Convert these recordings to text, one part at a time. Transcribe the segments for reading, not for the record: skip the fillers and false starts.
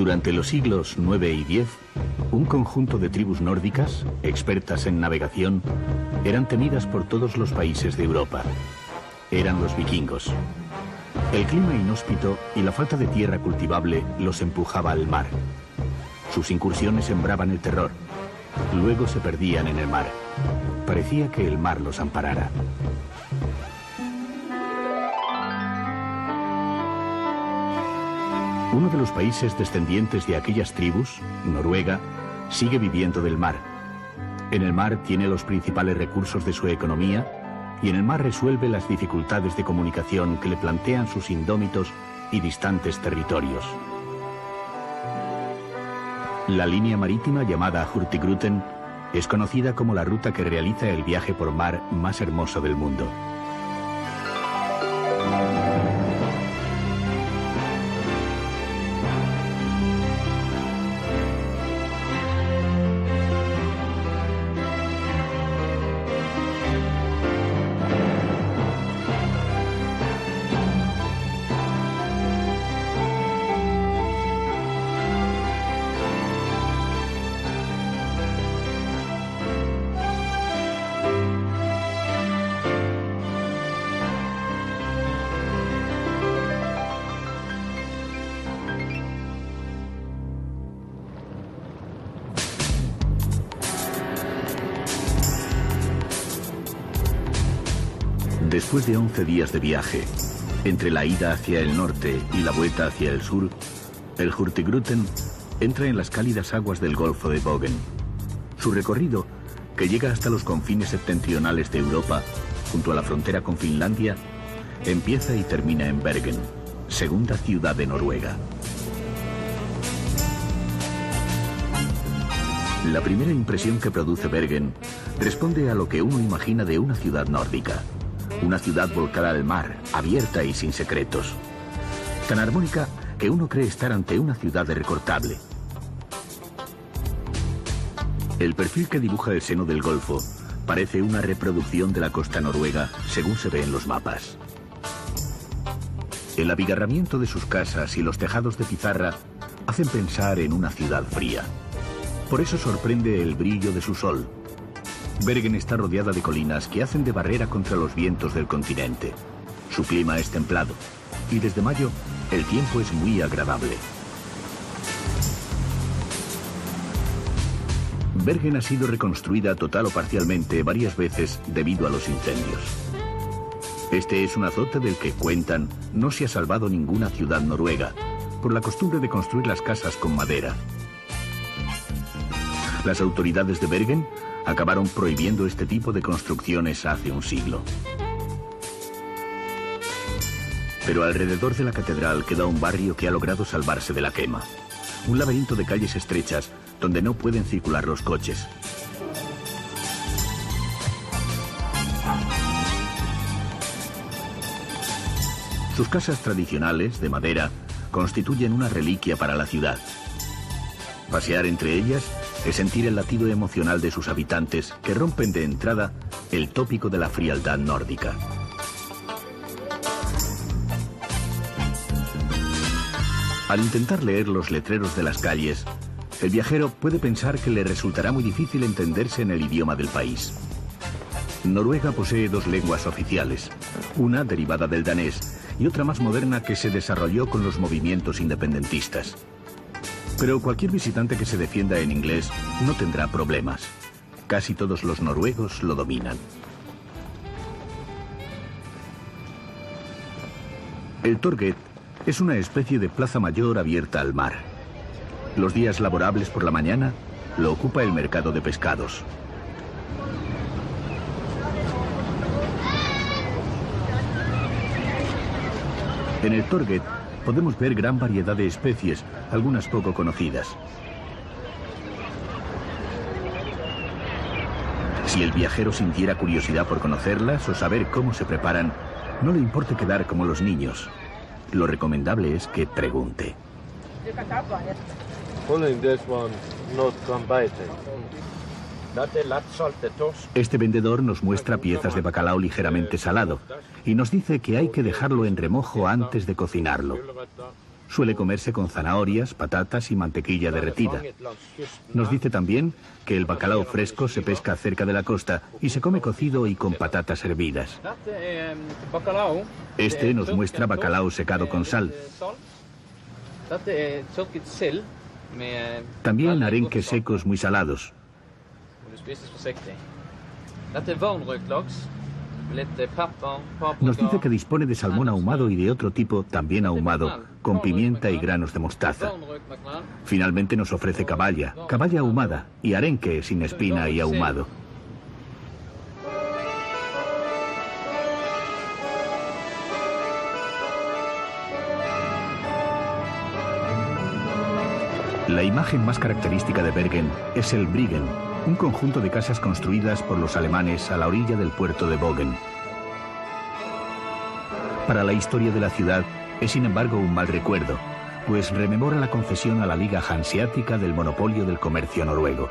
Durante los siglos IX y X, un conjunto de tribus nórdicas, expertas en navegación, eran temidas por todos los países de Europa. Eran los vikingos. El clima inhóspito y la falta de tierra cultivable los empujaba al mar. Sus incursiones sembraban el terror. Luego se perdían en el mar. Parecía que el mar los amparara. Uno de los países descendientes de aquellas tribus, Noruega, sigue viviendo del mar. En el mar tiene los principales recursos de su economía y en el mar resuelve las dificultades de comunicación que le plantean sus indómitos y distantes territorios. La línea marítima llamada Hurtigruten es conocida como la ruta que realiza el viaje por mar más hermoso del mundo. Después de 11 días de viaje, entre la ida hacia el norte y la vuelta hacia el sur, el Hurtigruten entra en las cálidas aguas del Golfo de Bogen. Su recorrido, que llega hasta los confines septentrionales de Europa, junto a la frontera con Finlandia, empieza y termina en Bergen, segunda ciudad de Noruega. La primera impresión que produce Bergen responde a lo que uno imagina de una ciudad nórdica. Una ciudad volcada al mar, abierta y sin secretos. Tan armónica que uno cree estar ante una ciudad recortable. El perfil que dibuja el seno del Golfo parece una reproducción de la costa noruega, según se ve en los mapas. El abigarramiento de sus casas y los tejados de pizarra hacen pensar en una ciudad fría. Por eso sorprende el brillo de su sol. Bergen está rodeada de colinas que hacen de barrera contra los vientos del continente. Su clima es templado y desde mayo el tiempo es muy agradable. Bergen ha sido reconstruida total o parcialmente varias veces debido a los incendios. Este es un azote del que cuentan no se ha salvado ninguna ciudad noruega por la costumbre de construir las casas con madera. Las autoridades de Bergen acabaron prohibiendo este tipo de construcciones hace un siglo. Pero alrededor de la catedral queda un barrio que ha logrado salvarse de la quema. Un laberinto de calles estrechas donde no pueden circular los coches. Sus casas tradicionales, de madera, constituyen una reliquia para la ciudad. Pasear entre ellas es sentir el latido emocional de sus habitantes que rompen de entrada el tópico de la frialdad nórdica. Al intentar leer los letreros de las calles, el viajero puede pensar que le resultará muy difícil entenderse en el idioma del país. Noruega posee dos lenguas oficiales, una derivada del danés y otra más moderna que se desarrolló con los movimientos independentistas. Pero cualquier visitante que se defienda en inglés no tendrá problemas. Casi todos los noruegos lo dominan. El Torget es una especie de plaza mayor abierta al mar. Los días laborables por la mañana lo ocupa el mercado de pescados. En el Torget podemos ver gran variedad de especies, algunas poco conocidas. Si el viajero sintiera curiosidad por conocerlas o saber cómo se preparan, no le importe quedar como los niños. Lo recomendable es que pregunte. Este vendedor nos muestra piezas de bacalao ligeramente salado y nos dice que hay que dejarlo en remojo antes de cocinarlo. Suele comerse con zanahorias, patatas y mantequilla derretida. Nos dice también que el bacalao fresco se pesca cerca de la costa y se come cocido y con patatas hervidas. Este nos muestra bacalao secado con sal. También arenques secos muy salados. Nos dice que dispone de salmón ahumado y de otro tipo también ahumado, con pimienta y granos de mostaza. Finalmente nos ofrece caballa ahumada y arenque sin espina y ahumado. La imagen más característica de Bergen es el Bryggen, un conjunto de casas construidas por los alemanes a la orilla del puerto de Bogen. Para la historia de la ciudad es sin embargo un mal recuerdo, pues rememora la concesión a la Liga Hanseática del monopolio del comercio noruego.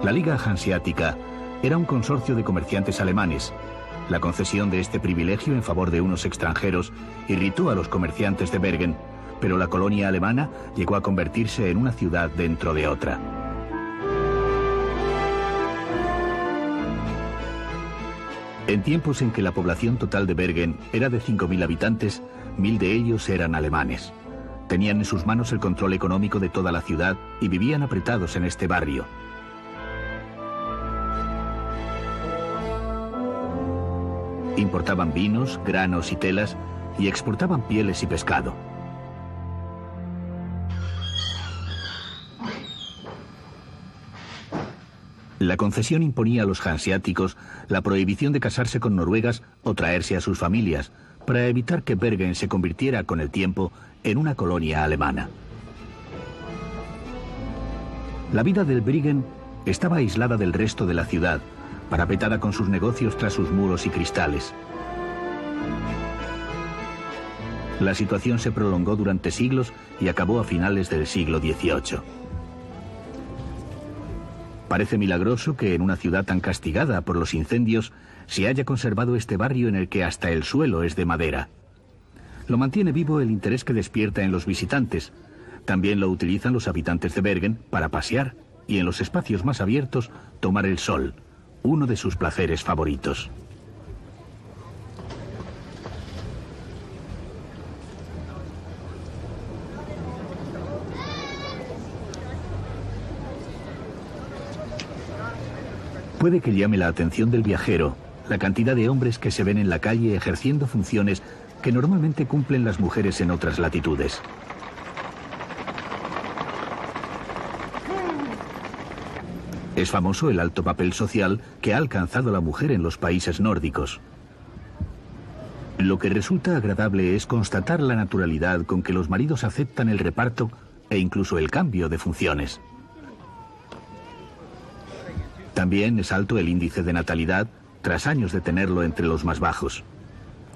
La Liga Hanseática era un consorcio de comerciantes alemanes. La concesión de este privilegio en favor de unos extranjeros irritó a los comerciantes de Bergen, pero la colonia alemana llegó a convertirse en una ciudad dentro de otra. En tiempos en que la población total de Bergen era de 5.000 habitantes, 1.000 de ellos eran alemanes. Tenían en sus manos el control económico de toda la ciudad y vivían apretados en este barrio. Importaban vinos, granos y telas y exportaban pieles y pescado. La concesión imponía a los hanseáticos la prohibición de casarse con noruegas o traerse a sus familias, para evitar que Bergen se convirtiera con el tiempo en una colonia alemana. La vida del Bryggen estaba aislada del resto de la ciudad, parapetada con sus negocios tras sus muros y cristales. La situación se prolongó durante siglos y acabó a finales del siglo XVIII. Parece milagroso que en una ciudad tan castigada por los incendios se haya conservado este barrio en el que hasta el suelo es de madera. Lo mantiene vivo el interés que despierta en los visitantes. También lo utilizan los habitantes de Bergen para pasear y en los espacios más abiertos tomar el sol, uno de sus placeres favoritos. Puede que llame la atención del viajero la cantidad de hombres que se ven en la calle ejerciendo funciones que normalmente cumplen las mujeres en otras latitudes. Es famoso el alto papel social que ha alcanzado la mujer en los países nórdicos. Lo que resulta agradable es constatar la naturalidad con que los maridos aceptan el reparto e incluso el cambio de funciones. También es alto el índice de natalidad, tras años de tenerlo entre los más bajos.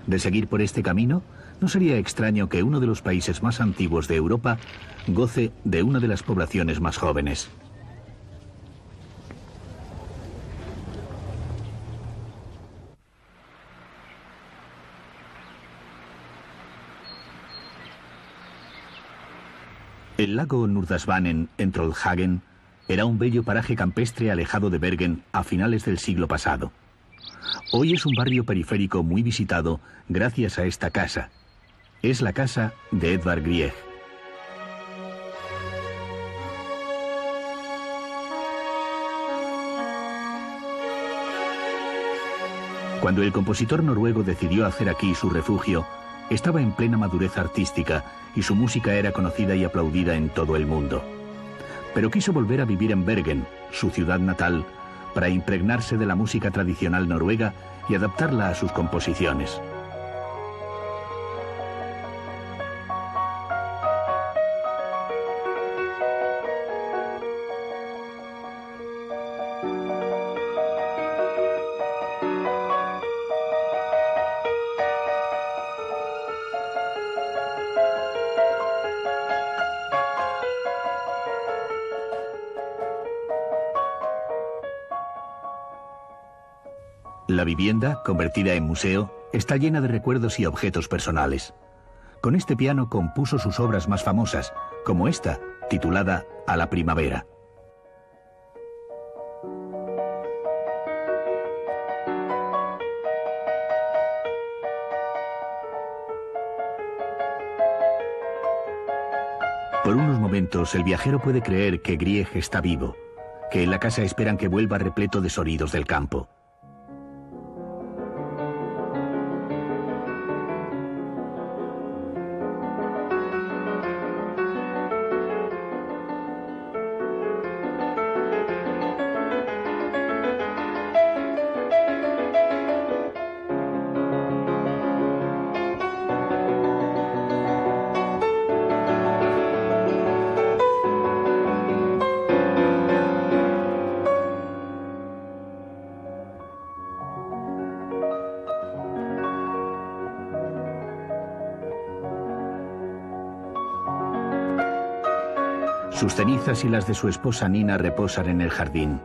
De seguir por este camino, no sería extraño que uno de los países más antiguos de Europa goce de una de las poblaciones más jóvenes. El lago Nordalsvanen en Trollhättan era un bello paraje campestre alejado de Bergen a finales del siglo pasado. Hoy es un barrio periférico muy visitado gracias a esta casa. Es la casa de Edvard Grieg. Cuando el compositor noruego decidió hacer aquí su refugio, estaba en plena madurez artística y su música era conocida y aplaudida en todo el mundo. Pero quiso volver a vivir en Bergen, su ciudad natal, para impregnarse de la música tradicional noruega y adaptarla a sus composiciones. La vivienda, convertida en museo, está llena de recuerdos y objetos personales. Con este piano compuso sus obras más famosas, como esta, titulada A la primavera. Por unos momentos el viajero puede creer que Grieg está vivo, que en la casa esperan que vuelva repleto de sonidos del campo. Sus cenizas y las de su esposa Nina reposan en el jardín.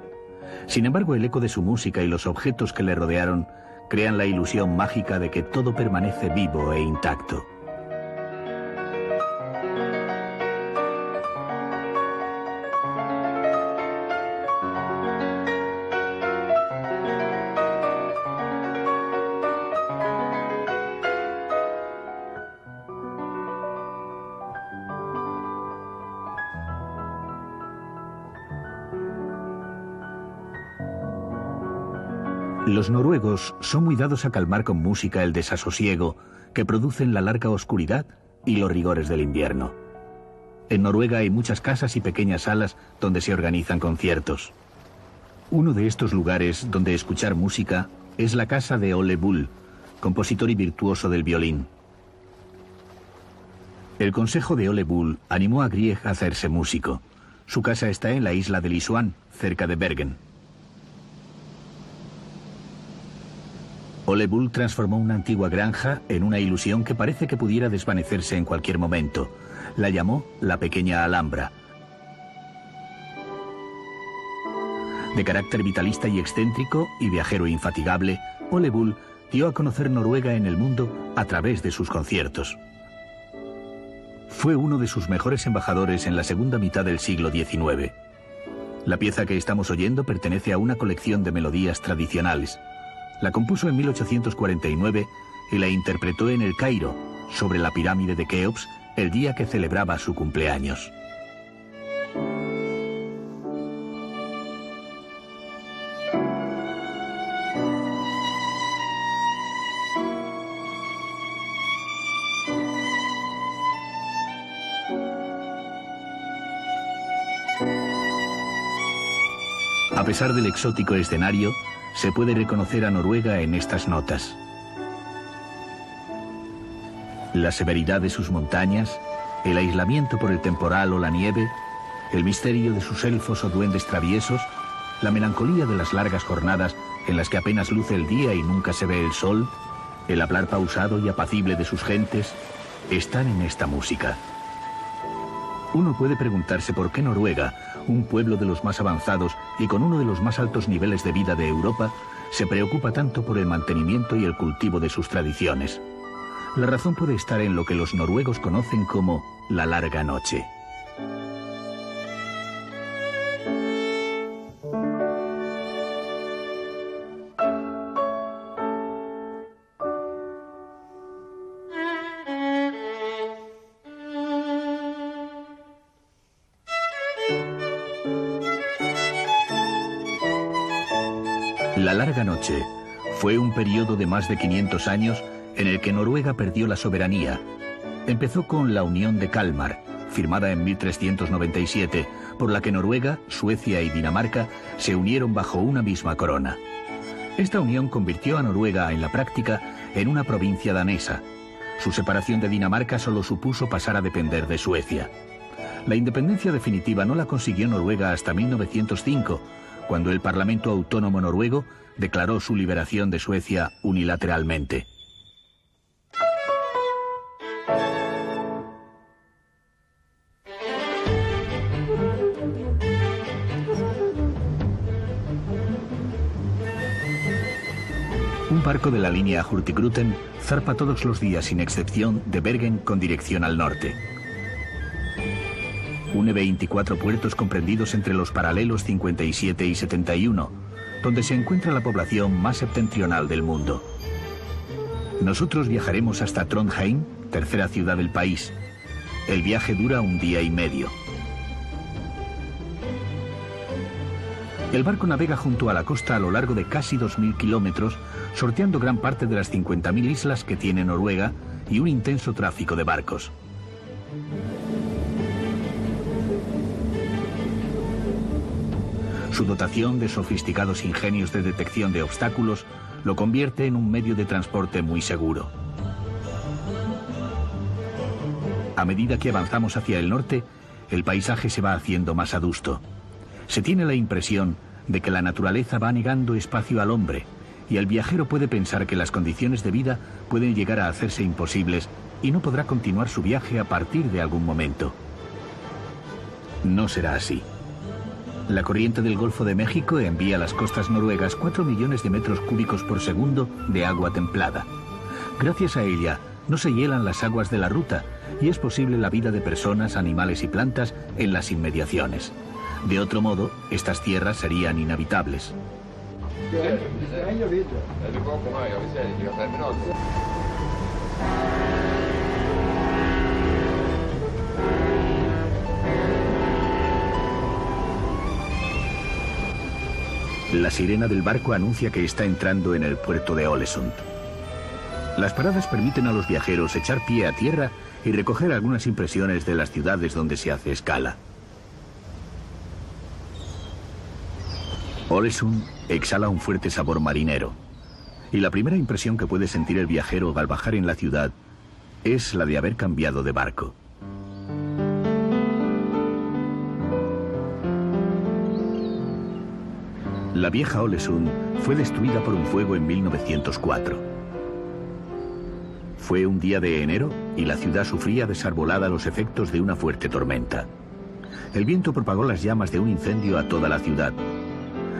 Sin embargo, el eco de su música y los objetos que le rodearon crean la ilusión mágica de que todo permanece vivo e intacto. Los noruegos son muy dados a calmar con música el desasosiego que producen la larga oscuridad y los rigores del invierno. En Noruega hay muchas casas y pequeñas salas donde se organizan conciertos. Uno de estos lugares donde escuchar música es la casa de Ole Bull, compositor y virtuoso del violín. El consejo de Ole Bull animó a Grieg a hacerse músico. Su casa está en la isla de Lisuan, cerca de Bergen. Ole Bull transformó una antigua granja en una ilusión que parece que pudiera desvanecerse en cualquier momento. La llamó la Pequeña Alhambra. De carácter vitalista y excéntrico y viajero infatigable, Ole Bull dio a conocer Noruega en el mundo a través de sus conciertos. Fue uno de sus mejores embajadores en la segunda mitad del siglo XIX. La pieza que estamos oyendo pertenece a una colección de melodías tradicionales. La compuso en 1849 y la interpretó en El Cairo, sobre la pirámide de Keops, el día que celebraba su cumpleaños. A pesar del exótico escenario, se puede reconocer a Noruega en estas notas. La severidad de sus montañas, el aislamiento por el temporal o la nieve, el misterio de sus elfos o duendes traviesos, la melancolía de las largas jornadas en las que apenas luce el día y nunca se ve el sol, el hablar pausado y apacible de sus gentes, están en esta música. Uno puede preguntarse por qué Noruega, un pueblo de los más avanzados y con uno de los más altos niveles de vida de Europa, se preocupa tanto por el mantenimiento y el cultivo de sus tradiciones. La razón puede estar en lo que los noruegos conocen como la larga noche. La larga noche fue un periodo de más de 500 años en el que Noruega perdió la soberanía. Empezó con la Unión de Kalmar, firmada en 1397, por la que Noruega, Suecia y Dinamarca se unieron bajo una misma corona. Esta unión convirtió a Noruega en la práctica en una provincia danesa. Su separación de Dinamarca solo supuso pasar a depender de Suecia. La independencia definitiva no la consiguió Noruega hasta 1905, cuando el Parlamento Autónomo Noruego declaró su liberación de Suecia unilateralmente. Un barco de la línea Hurtigruten zarpa todos los días sin excepción de Bergen con dirección al norte. Une 24 puertos comprendidos entre los paralelos 57 y 71, donde se encuentra la población más septentrional del mundo. Nosotros viajaremos hasta Trondheim, tercera ciudad del país. El viaje dura 1 día y medio. El barco navega junto a la costa a lo largo de casi 2.000 kilómetros, sorteando gran parte de las 50.000 islas que tiene Noruega y un intenso tráfico de barcos. Su dotación de sofisticados ingenios de detección de obstáculos lo convierte en un medio de transporte muy seguro. A medida que avanzamos hacia el norte, el paisaje se va haciendo más adusto. Se tiene la impresión de que la naturaleza va negando espacio al hombre y el viajero puede pensar que las condiciones de vida pueden llegar a hacerse imposibles y no podrá continuar su viaje a partir de algún momento. No será así. La corriente del Golfo de México envía a las costas noruegas 4 millones de metros cúbicos por segundo de agua templada. Gracias a ella, no se hielan las aguas de la ruta y es posible la vida de personas, animales y plantas en las inmediaciones. De otro modo, estas tierras serían inhabitables. La sirena del barco anuncia que está entrando en el puerto de Ålesund. Las paradas permiten a los viajeros echar pie a tierra y recoger algunas impresiones de las ciudades donde se hace escala. Ålesund exhala un fuerte sabor marinero, y la primera impresión que puede sentir el viajero al bajar en la ciudad es la de haber cambiado de barco. La vieja Ålesund fue destruida por un fuego en 1904. Fue un día de enero y la ciudad sufría desarbolada los efectos de una fuerte tormenta. El viento propagó las llamas de un incendio a toda la ciudad.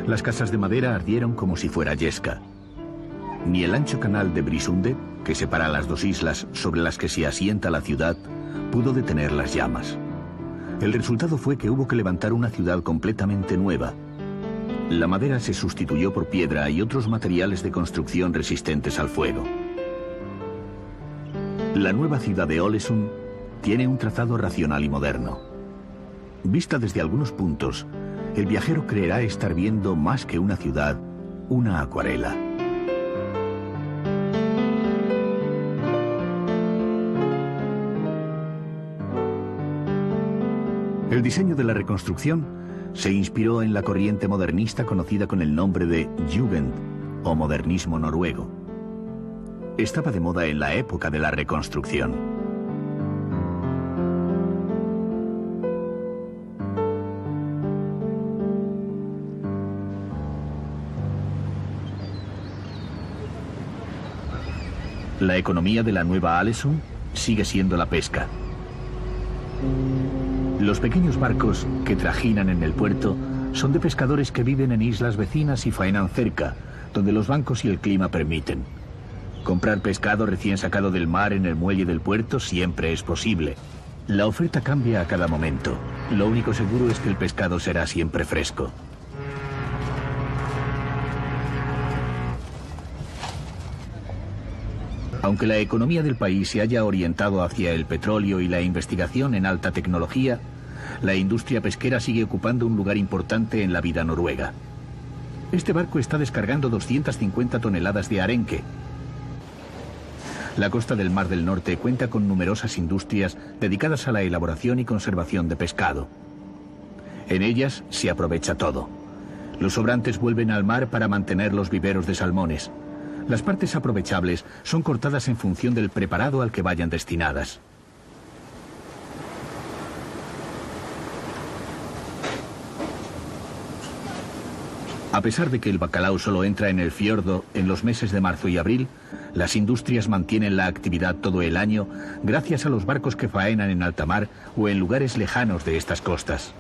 Las casas de madera ardieron como si fuera yesca. Ni el ancho canal de Brisunde, que separa las dos islas sobre las que se asienta la ciudad, pudo detener las llamas. El resultado fue que hubo que levantar una ciudad completamente nueva. La madera se sustituyó por piedra y otros materiales de construcción resistentes al fuego. La nueva ciudad de Ålesund tiene un trazado racional y moderno. Vista desde algunos puntos, el viajero creerá estar viendo más que una ciudad, una acuarela. El diseño de la reconstrucción se inspiró en la corriente modernista conocida con el nombre de Jugend, o modernismo noruego. Estaba de moda en la época de la reconstrucción. La economía de la nueva Ålesund sigue siendo la pesca. Los pequeños barcos que trajinan en el puerto son de pescadores que viven en islas vecinas y faenan cerca, donde los bancos y el clima permiten. Comprar pescado recién sacado del mar en el muelle del puerto siempre es posible. La oferta cambia a cada momento. Lo único seguro es que el pescado será siempre fresco. Aunque la economía del país se haya orientado hacia el petróleo y la investigación en alta tecnología, la industria pesquera sigue ocupando un lugar importante en la vida noruega. Este barco está descargando 250 toneladas de arenque. La costa del Mar del Norte cuenta con numerosas industrias dedicadas a la elaboración y conservación de pescado. En ellas se aprovecha todo. Los sobrantes vuelven al mar para mantener los viveros de salmones. Las partes aprovechables son cortadas en función del preparado al que vayan destinadas. A pesar de que el bacalao solo entra en el fiordo en los meses de marzo y abril, las industrias mantienen la actividad todo el año gracias a los barcos que faenan en alta mar o en lugares lejanos de estas costas.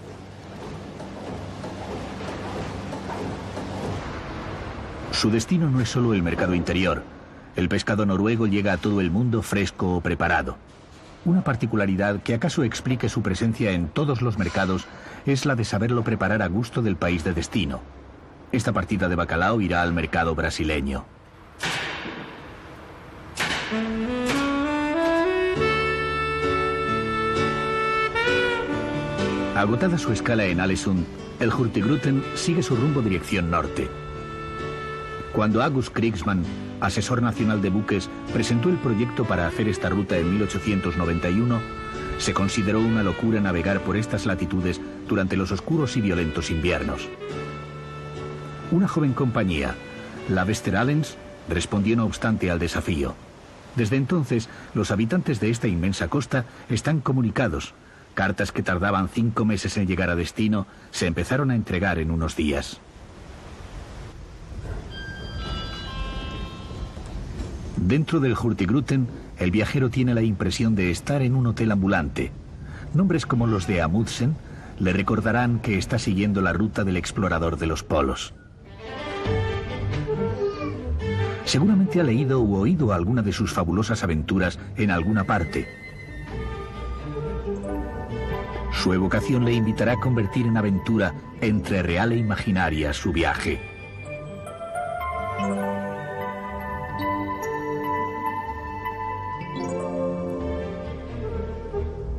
Su destino no es solo el mercado interior. El pescado noruego llega a todo el mundo fresco o preparado. Una particularidad que acaso explique su presencia en todos los mercados es la de saberlo preparar a gusto del país de destino. Esta partida de bacalao irá al mercado brasileño. Agotada su escala en Alesund, el Hurtigruten sigue su rumbo dirección norte. Cuando August Krigsman, asesor nacional de buques, presentó el proyecto para hacer esta ruta en 1891, se consideró una locura navegar por estas latitudes durante los oscuros y violentos inviernos. Una joven compañía, la Vesteralens, respondió no obstante al desafío. Desde entonces, los habitantes de esta inmensa costa están comunicados. Cartas que tardaban 5 meses en llegar a destino se empezaron a entregar en unos días. Dentro del Hurtigruten, el viajero tiene la impresión de estar en un hotel ambulante. Nombres como los de Amundsen le recordarán que está siguiendo la ruta del explorador de los polos. Seguramente ha leído u oído alguna de sus fabulosas aventuras en alguna parte. Su evocación le invitará a convertir en aventura, entre real e imaginaria, su viaje.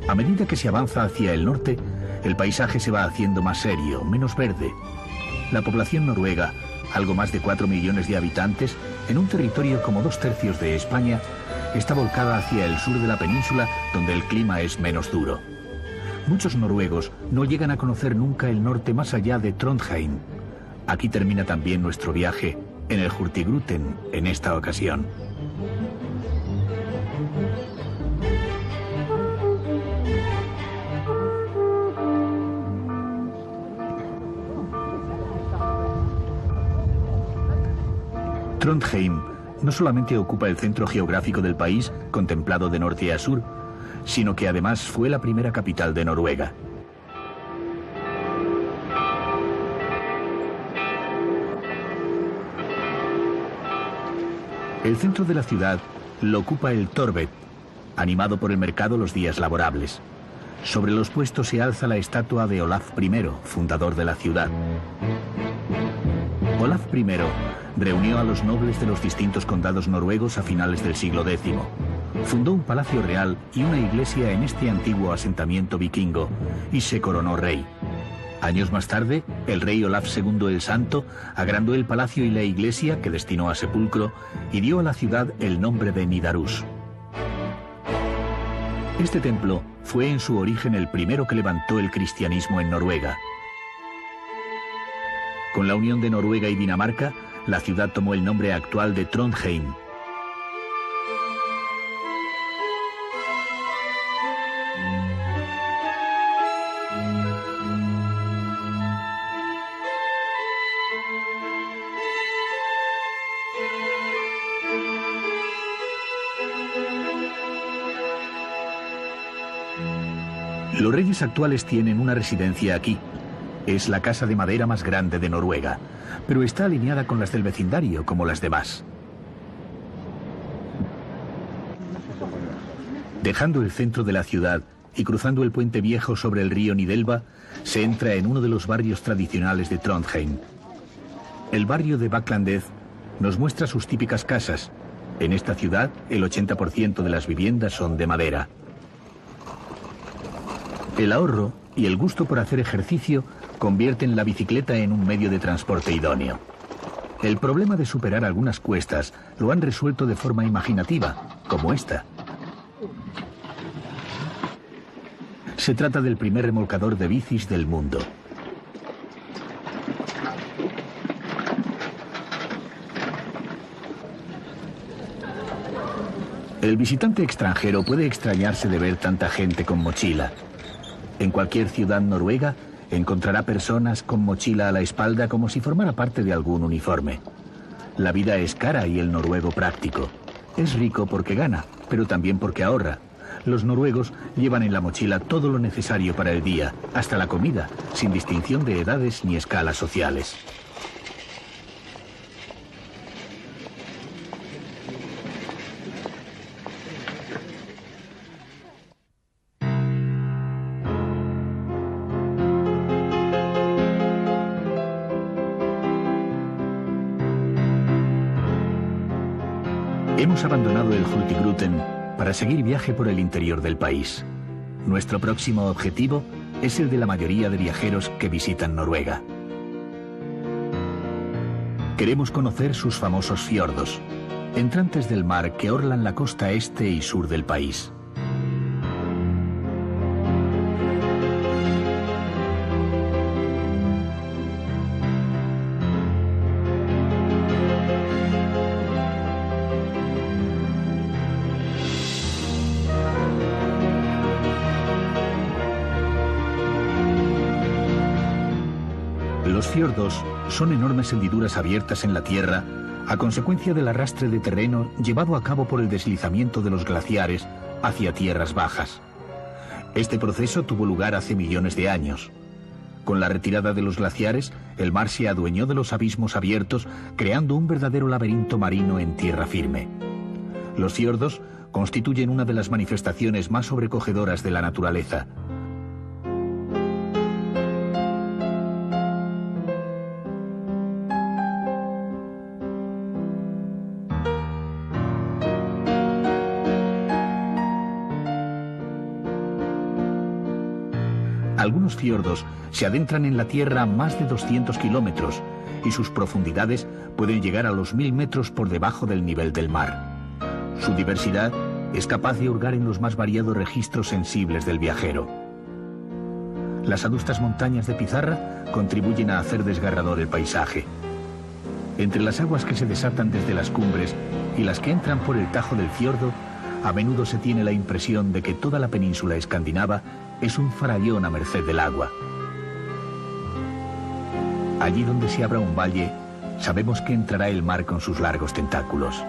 A medida que se avanza hacia el norte, el paisaje se va haciendo más serio, menos verde. La población noruega, algo más de 4 millones de habitantes, en un territorio como 2/3 de España, está volcada hacia el sur de la península, donde el clima es menos duro. Muchos noruegos no llegan a conocer nunca el norte más allá de Trondheim. Aquí termina también nuestro viaje en el Hurtigruten en esta ocasión. Trondheim no solamente ocupa el centro geográfico del país, contemplado de norte a sur, sino que además fue la primera capital de Noruega. El centro de la ciudad lo ocupa el Torvet, animado por el mercado los días laborables. Sobre los puestos se alza la estatua de Olaf I, fundador de la ciudad. Olaf I reunió a los nobles de los distintos condados noruegos a finales del siglo X. Fundó un palacio real y una iglesia en este antiguo asentamiento vikingo y se coronó rey. Años más tarde, el rey Olaf II el Santo agrandó el palacio y la iglesia, que destinó a sepulcro, y dio a la ciudad el nombre de Nidaros. Este templo fue en su origen el primero que levantó el cristianismo en Noruega. Con la unión de Noruega y Dinamarca, la ciudad tomó el nombre actual de Trondheim. Los reyes actuales tienen una residencia aquí. Es la casa de madera más grande de Noruega, pero está alineada con las del vecindario, como las demás. Dejando el centro de la ciudad y cruzando el puente viejo sobre el río Nidelva, se entra en uno de los barrios tradicionales de Trondheim. El barrio de Bakklandet nos muestra sus típicas casas. En esta ciudad, el 80% de las viviendas son de madera. El ahorro y el gusto por hacer ejercicio convierten la bicicleta en un medio de transporte idóneo. El problema de superar algunas cuestas lo han resuelto de forma imaginativa, como esta. Se trata del primer remolcador de bicis del mundo. El visitante extranjero puede extrañarse de ver tanta gente con mochila. En cualquier ciudad noruega encontrará personas con mochila a la espalda como si formara parte de algún uniforme. La vida es cara y el noruego práctico. Es rico porque gana, pero también porque ahorra. Los noruegos llevan en la mochila todo lo necesario para el día, hasta la comida, sin distinción de edades ni escalas sociales. Hemos abandonado el Hurtigruten para seguir viaje por el interior del país. Nuestro próximo objetivo es el de la mayoría de viajeros que visitan Noruega. Queremos conocer sus famosos fiordos, entrantes del mar que orlan la costa este y sur del país. Los fiordos son enormes hendiduras abiertas en la tierra a consecuencia del arrastre de terreno llevado a cabo por el deslizamiento de los glaciares hacia tierras bajas. Este proceso tuvo lugar hace millones de años. Con la retirada de los glaciares, el mar se adueñó de los abismos abiertos, creando un verdadero laberinto marino en tierra firme. Los fiordos constituyen una de las manifestaciones más sobrecogedoras de la naturaleza. Algunos fiordos se adentran en la tierra a más de 200 kilómetros y sus profundidades pueden llegar a los 1000 metros por debajo del nivel del mar. Su diversidad es capaz de hurgar en los más variados registros sensibles del viajero. Las adustas montañas de pizarra contribuyen a hacer desgarrador el paisaje. Entre las aguas que se desatan desde las cumbres y las que entran por el tajo del fiordo, a menudo se tiene la impresión de que toda la península escandinava es un farallón a merced del agua. Allí donde se abra un valle, sabemos que entrará el mar con sus largos tentáculos.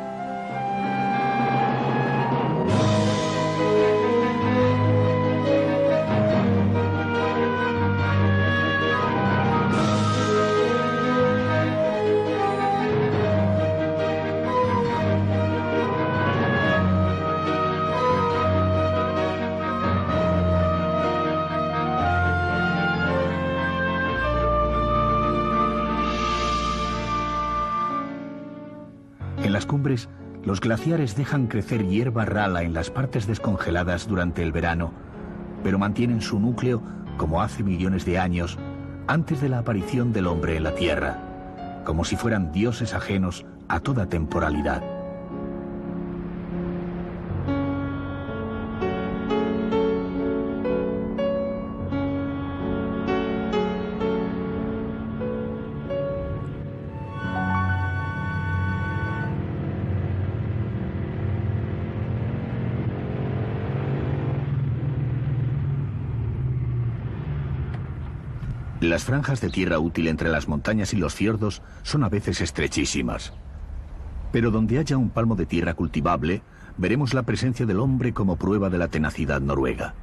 En las cumbres, los glaciares dejan crecer hierba rala en las partes descongeladas durante el verano, pero mantienen su núcleo como hace millones de años, antes de la aparición del hombre en la Tierra, como si fueran dioses ajenos a toda temporalidad. Las franjas de tierra útil entre las montañas y los fiordos son a veces estrechísimas. Pero donde haya un palmo de tierra cultivable, veremos la presencia del hombre como prueba de la tenacidad noruega.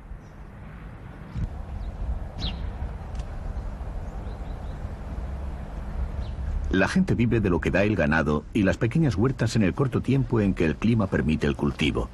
La gente vive de lo que da el ganado y las pequeñas huertas en el corto tiempo en que el clima permite el cultivo.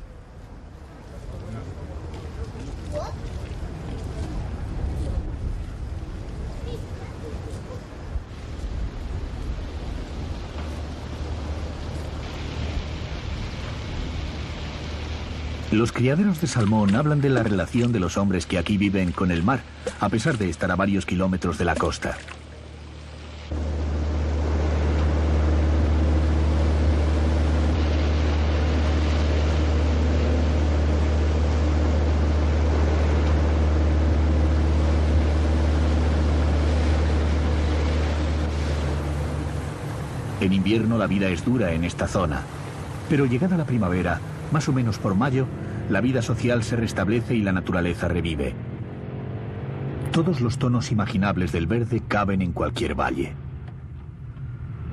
Los criaderos de salmón hablan de la relación de los hombres que aquí viven con el mar, a pesar de estar a varios kilómetros de la costa. En invierno la vida es dura en esta zona, pero llegada la primavera, más o menos por mayo, la vida social se restablece y la naturaleza revive. Todos los tonos imaginables del verde caben en cualquier valle.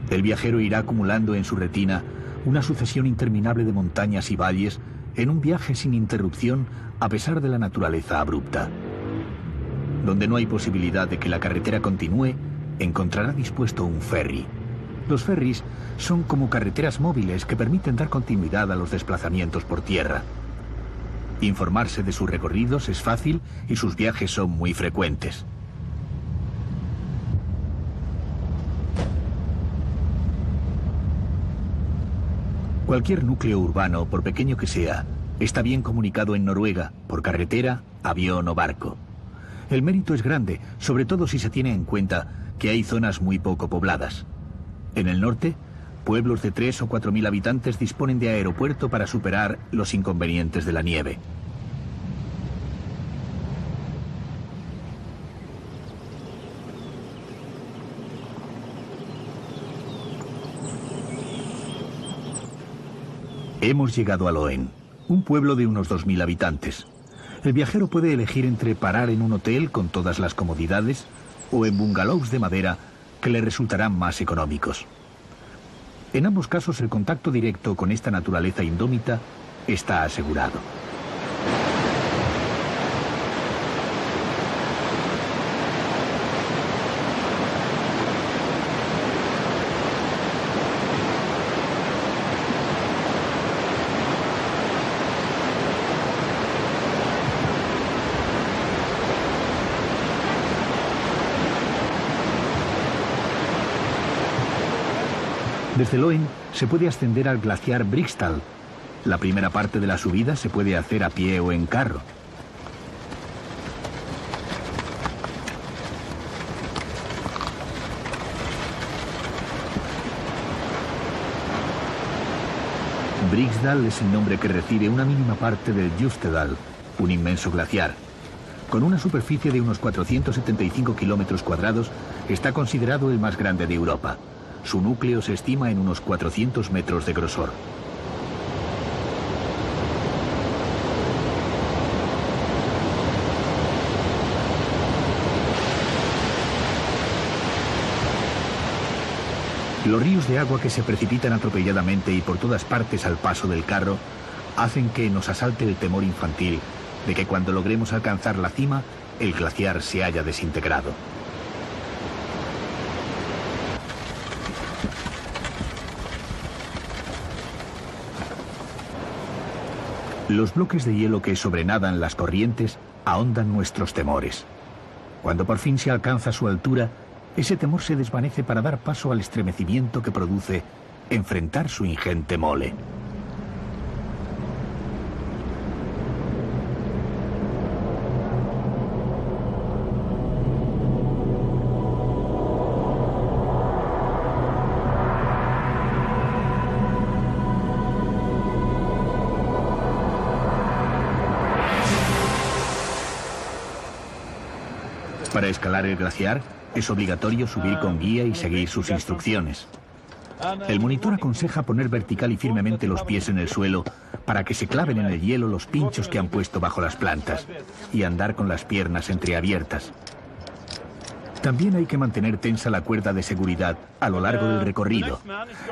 El viajero irá acumulando en su retina una sucesión interminable de montañas y valles en un viaje sin interrupción a pesar de la naturaleza abrupta. Donde no hay posibilidad de que la carretera continúe, encontrará dispuesto un ferry. Los ferries son como carreteras móviles que permiten dar continuidad a los desplazamientos por tierra. Informarse de sus recorridos es fácil y sus viajes son muy frecuentes. Cualquier núcleo urbano, por pequeño que sea, está bien comunicado en Noruega, por carretera, avión o barco. El mérito es grande, sobre todo si se tiene en cuenta que hay zonas muy poco pobladas. En el norte, pueblos de 3 o 4 mil habitantes disponen de aeropuerto para superar los inconvenientes de la nieve. Hemos llegado a Loen, un pueblo de unos 2000 habitantes. El viajero puede elegir entre parar en un hotel con todas las comodidades o en bungalows de madera que le resultarán más económicos. En ambos casos el contacto directo con esta naturaleza indómita está asegurado. Desde Loen se puede ascender al glaciar Briksdal. La primera parte de la subida se puede hacer a pie o en carro. Briksdal es el nombre que recibe una mínima parte del Jostedal, un inmenso glaciar. Con una superficie de unos 475 kilómetros cuadrados, está considerado el más grande de Europa. Su núcleo se estima en unos 400 metros de grosor. Los ríos de agua que se precipitan atropelladamente y por todas partes al paso del carro hacen que nos asalte el temor infantil de que cuando logremos alcanzar la cima, el glaciar se haya desintegrado. Los bloques de hielo que sobrenadan las corrientes ahondan nuestros temores. Cuando por fin se alcanza su altura, ese temor se desvanece para dar paso al estremecimiento que produce enfrentar su ingente mole. Para escalar el glaciar, es obligatorio subir con guía y seguir sus instrucciones. El monitor aconseja poner vertical y firmemente los pies en el suelo para que se claven en el hielo los pinchos que han puesto bajo las plantas y andar con las piernas entreabiertas. También hay que mantener tensa la cuerda de seguridad a lo largo del recorrido.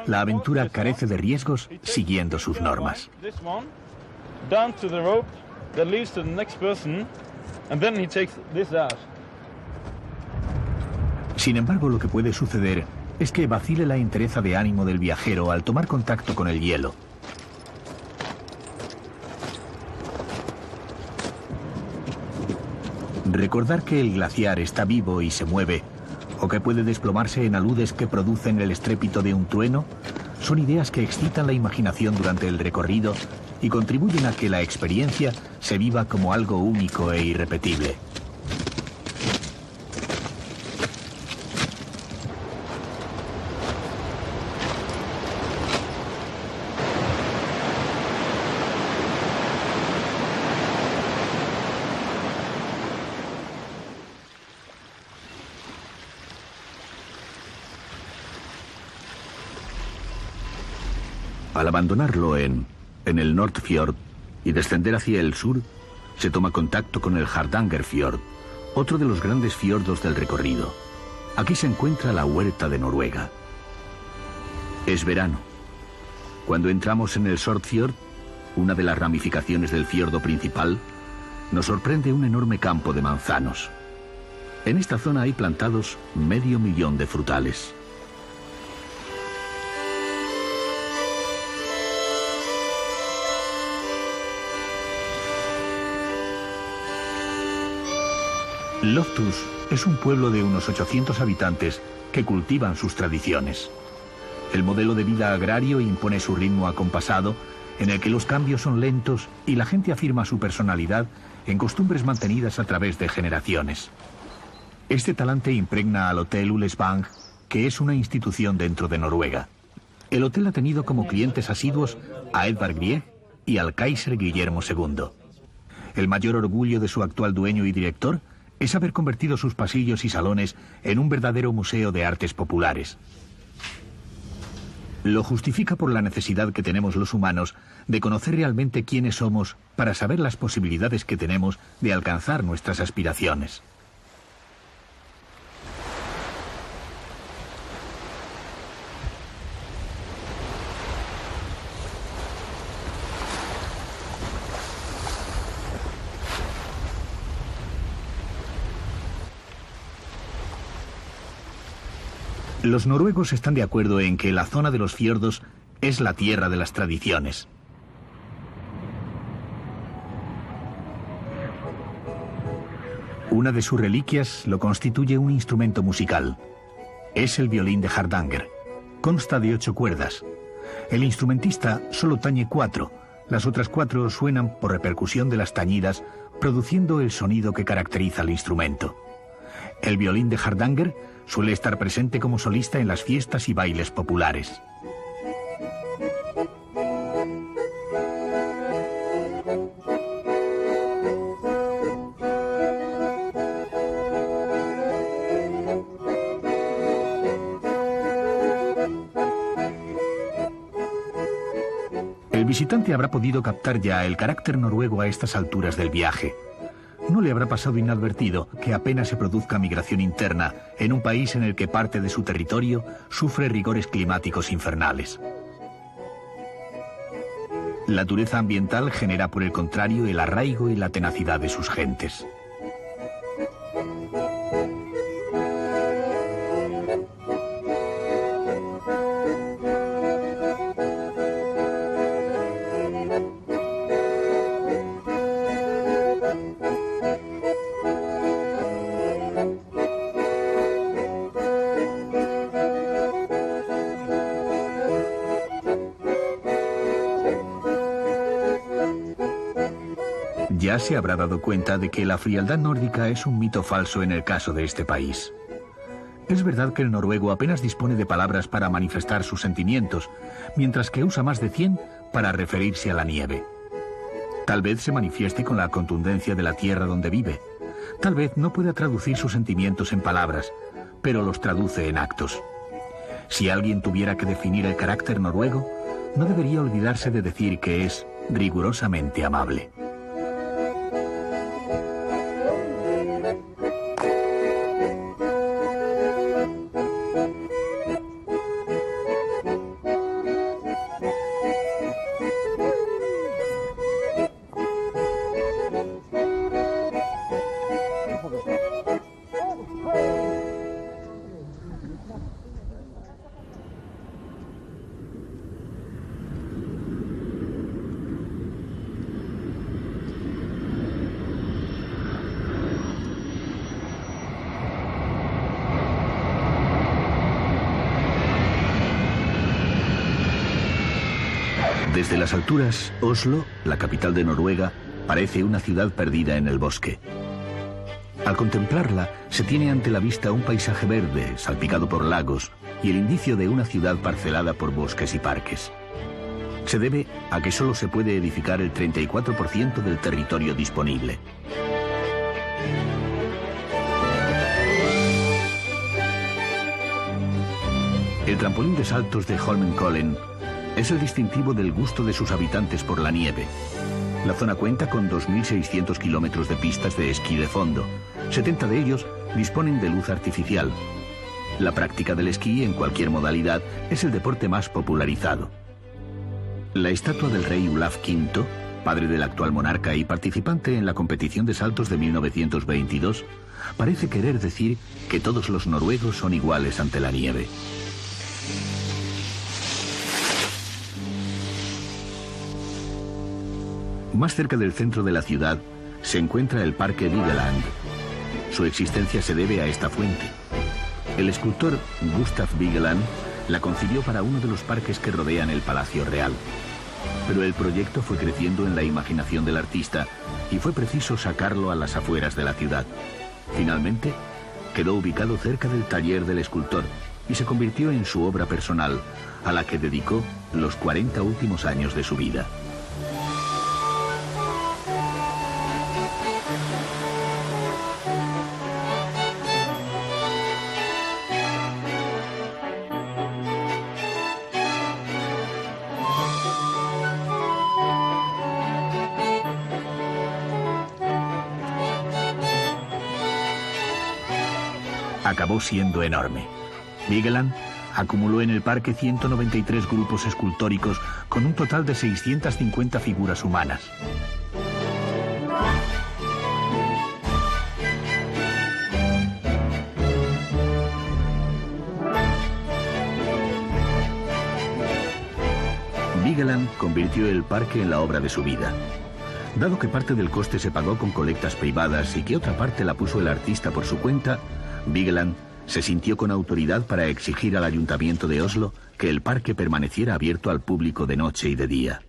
La aventura carece de riesgos siguiendo sus normas. Sin embargo, lo que puede suceder es que vacile la entereza de ánimo del viajero al tomar contacto con el hielo. Recordar que el glaciar está vivo y se mueve, o que puede desplomarse en aludes que producen el estrépito de un trueno, son ideas que excitan la imaginación durante el recorrido y contribuyen a que la experiencia se viva como algo único e irrepetible. Al abandonar Loen, en el Nordfjord, y descender hacia el sur, se toma contacto con el Hardangerfjord, otro de los grandes fiordos del recorrido. Aquí se encuentra la huerta de Noruega. Es verano. Cuando entramos en el Sortfjord, una de las ramificaciones del fiordo principal, nos sorprende un enorme campo de manzanos. En esta zona hay plantados 500.000 de frutales. Loftus es un pueblo de unos 800 habitantes que cultivan sus tradiciones. El modelo de vida agrario impone su ritmo acompasado, en el que los cambios son lentos y la gente afirma su personalidad en costumbres mantenidas a través de generaciones. Este talante impregna al Hotel Ullensvang, que es una institución dentro de Noruega. El hotel ha tenido como clientes asiduos a Edvard Grieg y al Kaiser Guillermo II. El mayor orgullo de su actual dueño y director es haber convertido sus pasillos y salones en un verdadero museo de artes populares. Lo justifica por la necesidad que tenemos los humanos de conocer realmente quiénes somos para saber las posibilidades que tenemos de alcanzar nuestras aspiraciones. Los noruegos están de acuerdo en que la zona de los fiordos es la tierra de las tradiciones. Una de sus reliquias lo constituye un instrumento musical. Es el violín de Hardanger. Consta de 8 cuerdas. El instrumentista solo tañe 4. Las otras 4 suenan por repercusión de las tañidas, produciendo el sonido que caracteriza al instrumento. El violín de Hardanger suele estar presente como solista en las fiestas y bailes populares. El visitante habrá podido captar ya el carácter noruego a estas alturas del viaje. No le habrá pasado inadvertido que apenas se produzca migración interna en un país en el que parte de su territorio sufre rigores climáticos infernales. La dureza ambiental genera, por el contrario, el arraigo y la tenacidad de sus gentes. Ya se habrá dado cuenta de que la frialdad nórdica es un mito falso en el caso de este país. Es verdad que el noruego apenas dispone de palabras para manifestar sus sentimientos, mientras que usa más de 100 para referirse a la nieve. Tal vez se manifieste con la contundencia de la tierra donde vive. Tal vez no pueda traducir sus sentimientos en palabras, pero los traduce en actos. Si alguien tuviera que definir el carácter noruego, no debería olvidarse de decir que es rigurosamente amable. Desde las alturas, Oslo, la capital de Noruega, parece una ciudad perdida en el bosque. Al contemplarla, se tiene ante la vista un paisaje verde, salpicado por lagos, y el indicio de una ciudad parcelada por bosques y parques. Se debe a que solo se puede edificar el 34% del territorio disponible. El trampolín de saltos de Holmenkollen es el distintivo del gusto de sus habitantes por la nieve. La zona cuenta con 2.600 kilómetros de pistas de esquí de fondo. 70 de ellos disponen de luz artificial. La práctica del esquí en cualquier modalidad es el deporte más popularizado. La estatua del rey Olaf V, padre del actual monarca y participante en la competición de saltos de 1922, parece querer decir que todos los noruegos son iguales ante la nieve. Más cerca del centro de la ciudad se encuentra el Parque Vigeland. Su existencia se debe a esta fuente. El escultor Gustav Vigeland La concibió para uno de los parques que rodean el Palacio Real. Pero el proyecto fue creciendo en la imaginación del artista y fue preciso sacarlo a las afueras de la ciudad. Finalmente, quedó ubicado cerca del taller del escultor y se convirtió en su obra personal, a la que dedicó los 40 últimos años de su vida. Acabó siendo enorme. Vigeland acumuló en el parque 193 grupos escultóricos con un total de 650 figuras humanas. Vigeland convirtió el parque en la obra de su vida. Dado que parte del coste se pagó con colectas privadas y que otra parte la puso el artista por su cuenta, Vigeland se sintió con autoridad para exigir al ayuntamiento de Oslo que el parque permaneciera abierto al público de noche y de día.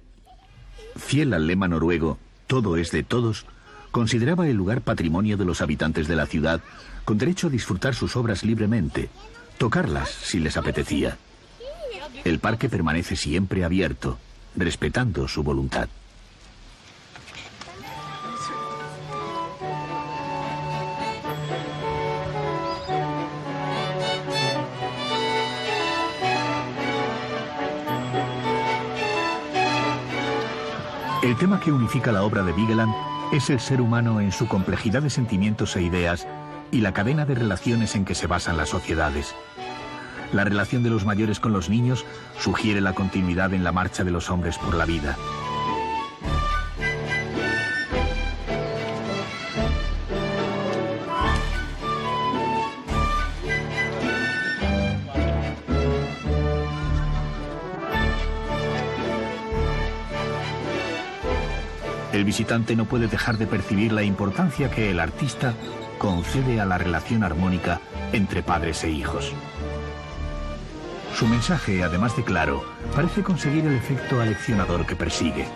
Fiel al lema noruego, todo es de todos, consideraba el lugar patrimonio de los habitantes de la ciudad, con derecho a disfrutar sus obras libremente, tocarlas si les apetecía. El parque permanece siempre abierto, respetando su voluntad. El tema que unifica la obra de Vigeland es el ser humano en su complejidad de sentimientos e ideas y la cadena de relaciones en que se basan las sociedades. La relación de los mayores con los niños sugiere la continuidad en la marcha de los hombres por la vida. El visitante no puede dejar de percibir la importancia que el artista concede a la relación armónica entre padres e hijos. Su mensaje, además de claro, parece conseguir el efecto aleccionador que persigue.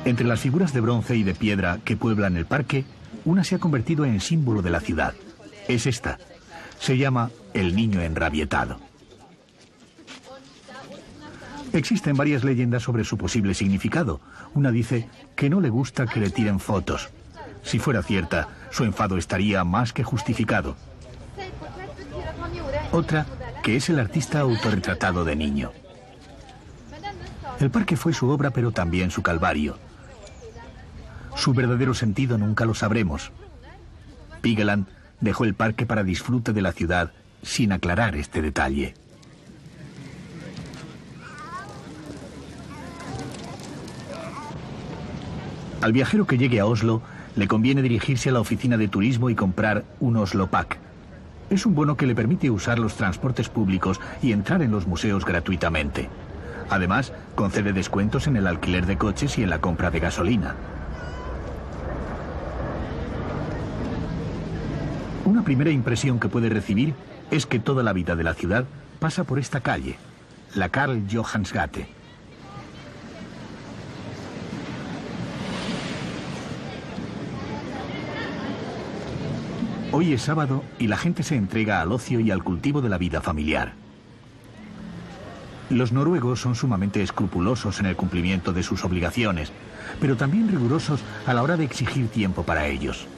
Entre las figuras de bronce y de piedra que pueblan el parque, una se ha convertido en símbolo de la ciudad. Es esta. Se llama el niño enrabietado. Existen varias leyendas sobre su posible significado. Una dice que no le gusta que le tiren fotos. Si fuera cierta, su enfado estaría más que justificado. Otra, que es el artista autorretratado de niño. El parque fue su obra, pero también su calvario. Su verdadero sentido nunca lo sabremos. Vigeland dejó el parque para disfrute de la ciudad sin aclarar este detalle. Al viajero que llegue a Oslo le conviene dirigirse a la oficina de turismo y comprar un Oslopack. Es un bono que le permite usar los transportes públicos y entrar en los museos gratuitamente. Además, concede descuentos en el alquiler de coches y en la compra de gasolina. Una primera impresión que puede recibir es que toda la vida de la ciudad pasa por esta calle, la Karl Johans Gate. Hoy es sábado y la gente se entrega al ocio y al cultivo de la vida familiar. Los noruegos son sumamente escrupulosos en el cumplimiento de sus obligaciones, pero también rigurosos a la hora de exigir tiempo para ellos.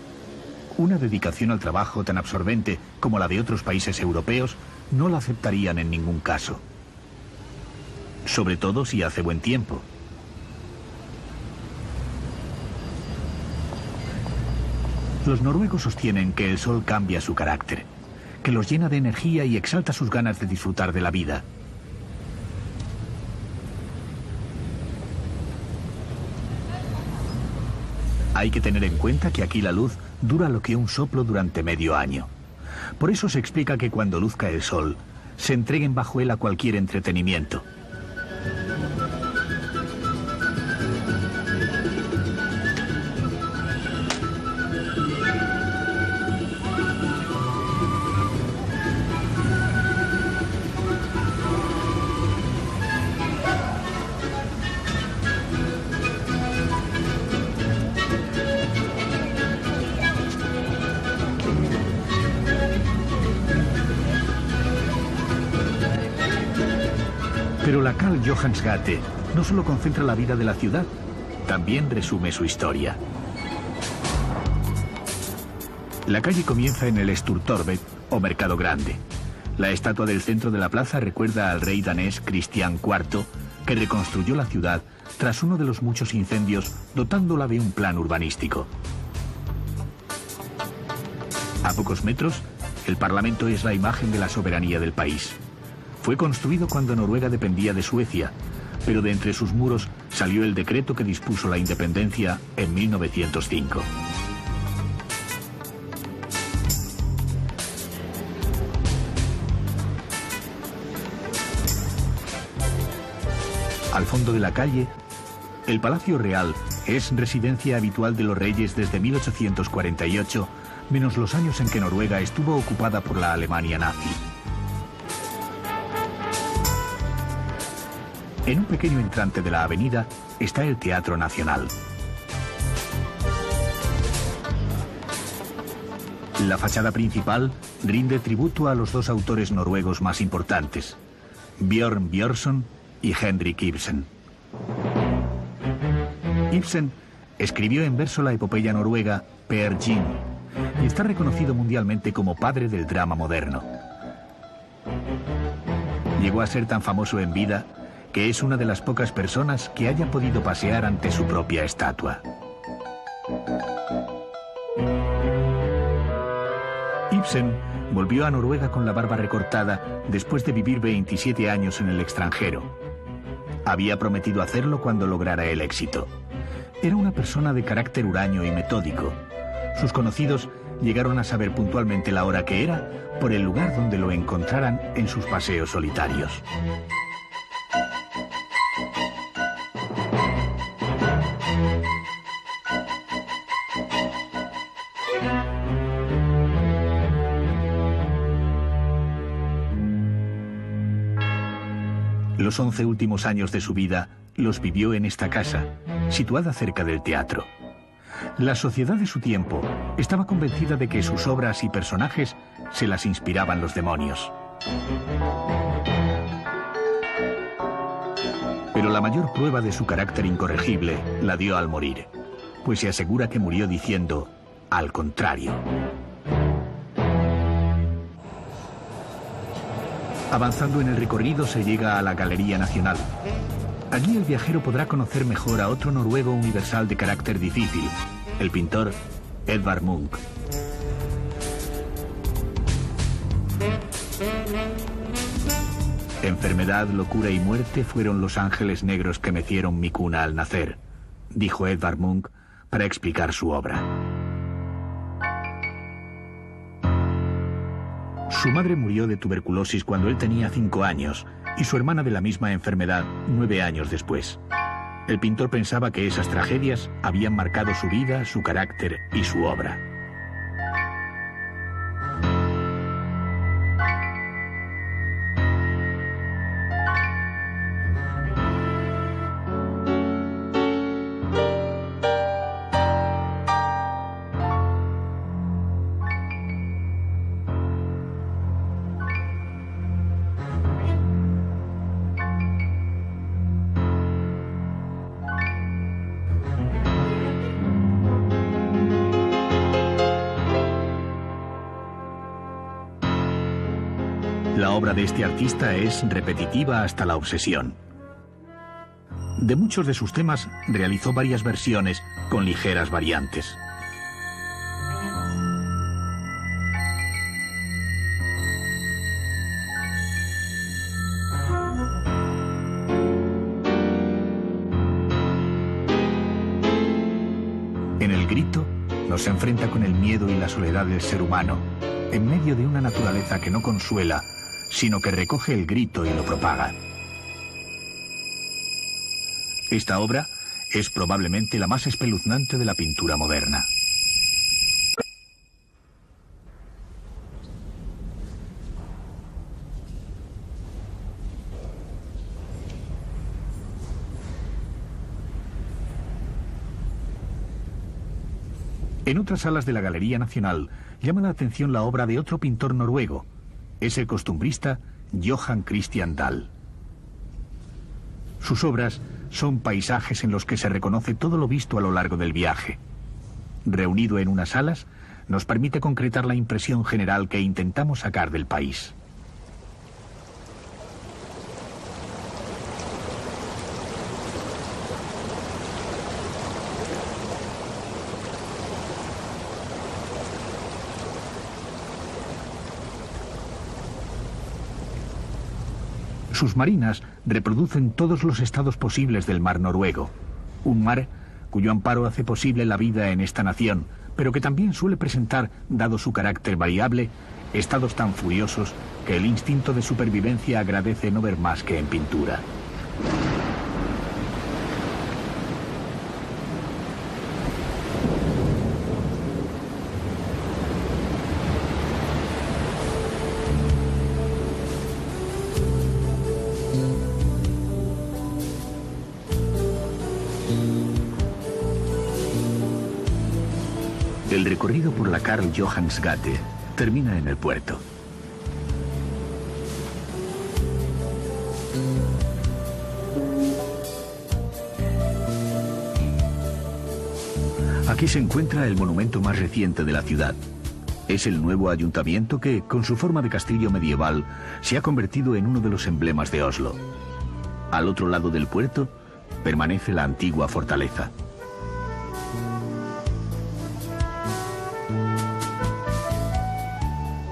Una dedicación al trabajo tan absorbente como la de otros países europeos no la aceptarían en ningún caso. Sobre todo si hace buen tiempo. Los noruegos sostienen que el sol cambia su carácter, que los llena de energía y exalta sus ganas de disfrutar de la vida. Hay que tener en cuenta que aquí la luz dura lo que un soplo durante medio año. Por eso se explica que cuando luzca el sol, se entreguen bajo él a cualquier entretenimiento. Pero la Karl Johans Gate no solo concentra la vida de la ciudad, también resume su historia. La calle comienza en el Sturtorvet, o Mercado Grande. La estatua del centro de la plaza recuerda al rey danés Cristián IV, que reconstruyó la ciudad tras uno de los muchos incendios, dotándola de un plan urbanístico. A pocos metros, el Parlamento es la imagen de la soberanía del país. Fue construido cuando Noruega dependía de Suecia, pero de entre sus muros salió el decreto que dispuso la independencia en 1905. Al fondo de la calle, el Palacio Real es residencia habitual de los reyes desde 1848, menos los años en que Noruega estuvo ocupada por la Alemania nazi. En un pequeño entrante de la avenida está el Teatro Nacional. La fachada principal rinde tributo a los dos autores noruegos más importantes, Bjørn Bjørnson y Henrik Ibsen. Ibsen escribió en verso la epopeya noruega Peer Gynt y está reconocido mundialmente como padre del drama moderno. Llegó a ser tan famoso en vida que es una de las pocas personas que haya podido pasear ante su propia estatua. Ibsen volvió a Noruega con la barba recortada después de vivir 27 años en el extranjero. Había prometido hacerlo cuando lograra el éxito. Era una persona de carácter huraño y metódico. Sus conocidos llegaron a saber puntualmente la hora que era por el lugar donde lo encontraran en sus paseos solitarios. Los 11 últimos años de su vida los vivió en esta casa, situada cerca del teatro. La sociedad de su tiempo estaba convencida de que sus obras y personajes se las inspiraban los demonios. Pero la mayor prueba de su carácter incorregible la dio al morir, pues se asegura que murió diciendo, al contrario. Avanzando en el recorrido se llega a la Galería Nacional. Allí el viajero podrá conocer mejor a otro noruego universal de carácter difícil, el pintor Edvard Munch. Enfermedad, locura y muerte fueron los ángeles negros que mecieron mi cuna al nacer, dijo Edvard Munch para explicar su obra. Su madre murió de tuberculosis cuando él tenía 5 años y su hermana de la misma enfermedad 9 años después. El pintor pensaba que esas tragedias habían marcado su vida, su carácter y su obra. La obra de este artista es repetitiva hasta la obsesión. De muchos de sus temas realizó varias versiones con ligeras variantes. En El Grito nos enfrenta con el miedo y la soledad del ser humano, en medio de una naturaleza que no consuela, sino que recoge el grito y lo propaga. Esta obra es probablemente la más espeluznante de la pintura moderna. En otras salas de la Galería Nacional llama la atención la obra de otro pintor noruego. Es el costumbrista Johan Christian Dahl. Sus obras son paisajes en los que se reconoce todo lo visto a lo largo del viaje. Reunido en unas salas, nos permite concretar la impresión general que intentamos sacar del país. Sus marinas reproducen todos los estados posibles del mar noruego. Un mar cuyo amparo hace posible la vida en esta nación, pero que también suele presentar, dado su carácter variable, estados tan furiosos que el instinto de supervivencia agradece no ver más que en pintura. El recorrido por la Karl Johans Gate termina en el puerto. Aquí se encuentra el monumento más reciente de la ciudad. Es el nuevo ayuntamiento que, con su forma de castillo medieval, se ha convertido en uno de los emblemas de Oslo. Al otro lado del puerto permanece la antigua fortaleza.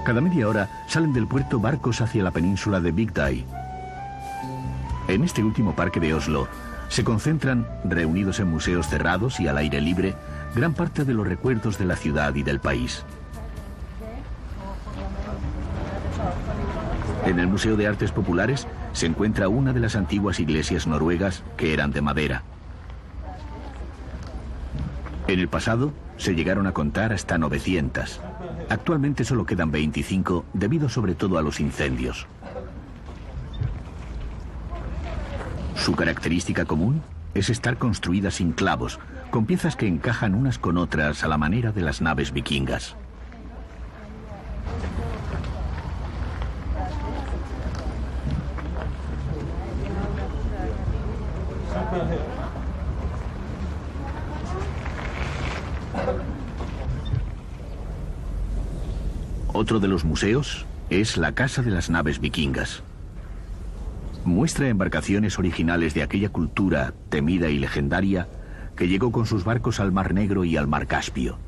Cada media hora salen del puerto barcos hacia la península de Bygdøy. En este último parque de Oslo se concentran, reunidos en museos cerrados y al aire libre, gran parte de los recuerdos de la ciudad y del país. En el Museo de Artes Populares se encuentra una de las antiguas iglesias noruegas que eran de madera. En el pasado se llegaron a contar hasta 900. Actualmente solo quedan 25, debido sobre todo a los incendios. Su característica común es estar construida sin clavos, con piezas que encajan unas con otras a la manera de las naves vikingas. Otro de los museos es la Casa de las Naves Vikingas. Muestra embarcaciones originales de aquella cultura temida y legendaria que llegó con sus barcos al Mar Negro y al Mar Caspio.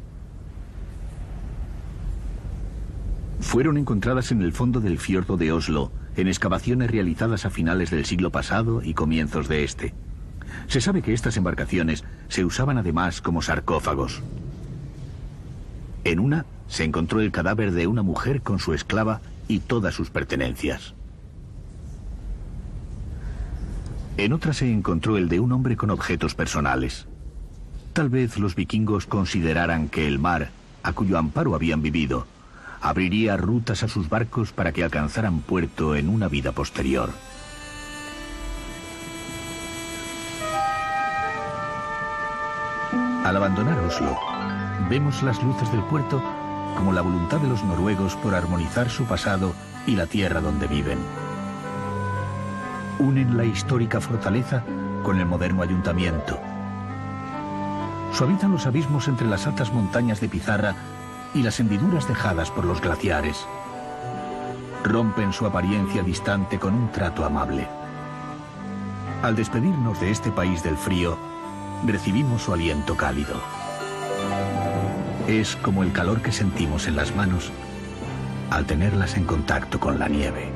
Fueron encontradas en el fondo del fiordo de Oslo, en excavaciones realizadas a finales del siglo pasado y comienzos de este. Se sabe que estas embarcaciones se usaban además como sarcófagos. En una se encontró el cadáver de una mujer con su esclava y todas sus pertenencias. En otra se encontró el de un hombre con objetos personales. Tal vez los vikingos consideraran que el mar, a cuyo amparo habían vivido, abriría rutas a sus barcos para que alcanzaran puerto en una vida posterior. Al abandonar Oslo, vemos las luces del puerto como la voluntad de los noruegos por armonizar su pasado y la tierra donde viven. Unen la histórica fortaleza con el moderno ayuntamiento. Suavizan los abismos entre las altas montañas de pizarra y las hendiduras dejadas por los glaciares. Rompen su apariencia distante con un trato amable. Al despedirnos de este país del frío, recibimos su aliento cálido. Es como el calor que sentimos en las manos al tenerlas en contacto con la nieve.